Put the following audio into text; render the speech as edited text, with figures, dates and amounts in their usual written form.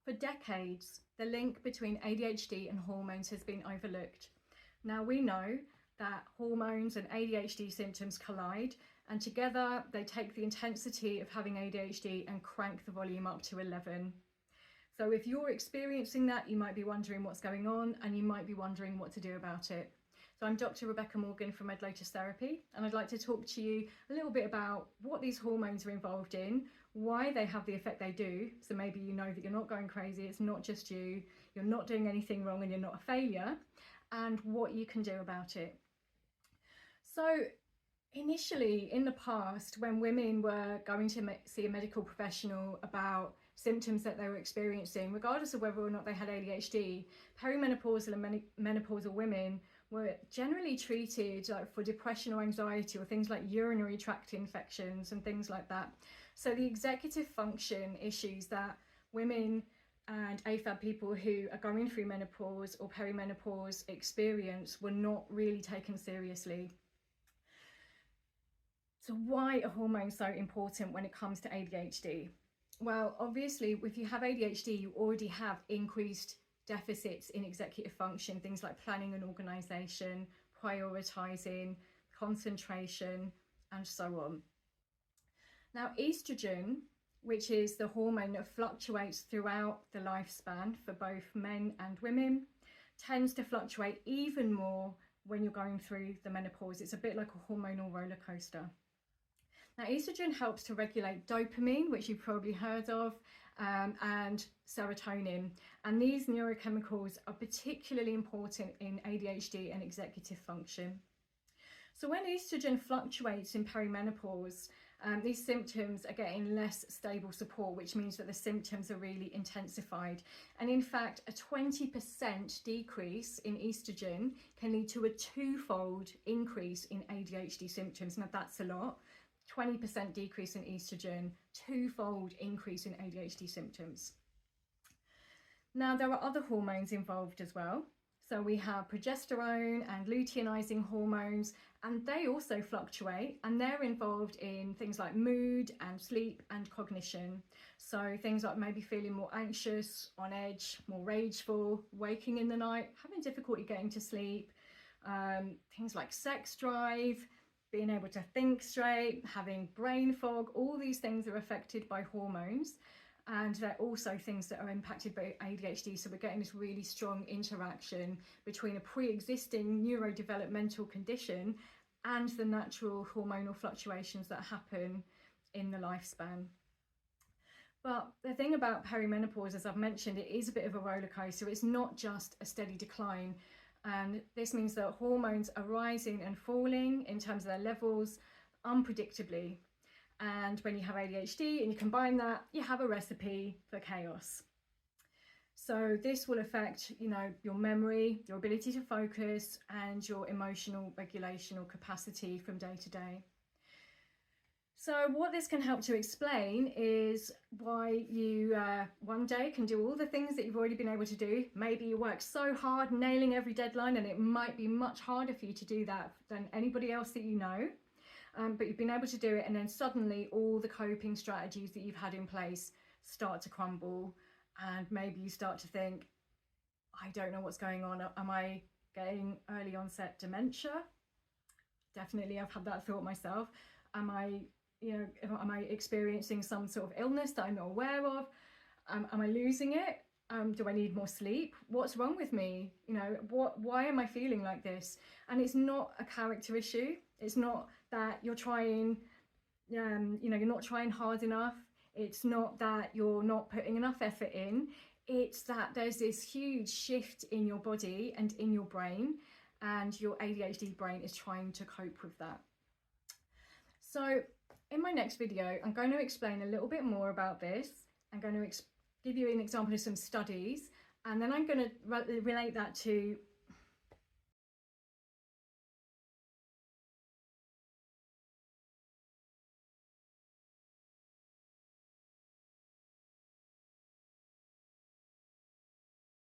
For decades, the link between ADHD and hormones has been overlooked. Now we know that hormones and ADHD symptoms collide, and together they take the intensity of having ADHD and crank the volume up to 11. So if you're experiencing that, you might be wondering what's going on, and you might be wondering what to do about it. So I'm Dr. Rebecca Morgan from MedLotus Therapy, and I'd like to talk to you a little bit about what these hormones are involved in, why they have the effect they do. So maybe you know that you're not going crazy, it's not just you, you're not doing anything wrong and you're not a failure, and what you can do about it. So initially, in the past, when women were going to see a medical professional about symptoms that they were experiencing, regardless of whether or not they had ADHD, perimenopausal and menopausal women were generally treated for depression or anxiety or things like urinary tract infections and things like that. So the executive function issues that women and AFAB people who are going through menopause or perimenopause experience were not really taken seriously. So why are hormones so important when it comes to ADHD? Well, obviously, if you have ADHD, you already have increased deficits in executive function, things like planning and organisation, prioritising, concentration, and so on. Now, estrogen, which is the hormone that fluctuates throughout the lifespan for both men and women, tends to fluctuate even more when you're going through the menopause. It's a bit like a hormonal roller coaster. Now, estrogen helps to regulate dopamine, which you've probably heard of, and serotonin. And these neurochemicals are particularly important in ADHD and executive function. So when estrogen fluctuates in perimenopause, these symptoms are getting less stable support, which means that the symptoms are really intensified. And in fact, a 20% decrease in estrogen can lead to a twofold increase in ADHD symptoms. Now, that's a lot. 20% decrease in estrogen, twofold increase in ADHD symptoms. Now, there are other hormones involved as well. So we have progesterone and luteinizing hormones, and they also fluctuate, and they're involved in things like mood and sleep and cognition. So things like maybe feeling more anxious, on edge, more rageful, waking in the night, having difficulty getting to sleep, things like sex drive, being able to think straight, having brain fog. All these things are affected by hormones, and they're also things that are impacted by ADHD. So we're getting this really strong interaction between a pre-existing neurodevelopmental condition and the natural hormonal fluctuations that happen in the lifespan. But the thing about perimenopause, as I've mentioned, it is a bit of a roller coaster. It's not just a steady decline. And this means that hormones are rising and falling in terms of their levels unpredictably. And when you have ADHD and you combine that, you have a recipe for chaos. So this will affect, your memory, your ability to focus, and your emotional regulation or capacity from day to day. So what this can help to explain is why you one day can do all the things that you've already been able to do. Maybe you work so hard nailing every deadline, and it might be much harder for you to do that than anybody else that you know. But you've been able to do it, and then suddenly all the coping strategies that you've had in place start to crumble, and maybe you start to think, I don't know what's going on. Am I getting early onset dementia? Definitely, I've had that thought myself. Am I experiencing some sort of illness that I'm not aware of? Am I losing it? Do I need more sleep? What's wrong with me? Why am I feeling like this? And it's not a character issue. It's not that you're trying, you're not trying hard enough. It's not that you're not putting enough effort in. It's that there's this huge shift in your body and in your brain, and your ADHD brain is trying to cope with that. So in my next video, I'm going to explain a little bit more about this. I'm going to give you an example of some studies, and then I'm going to relate that to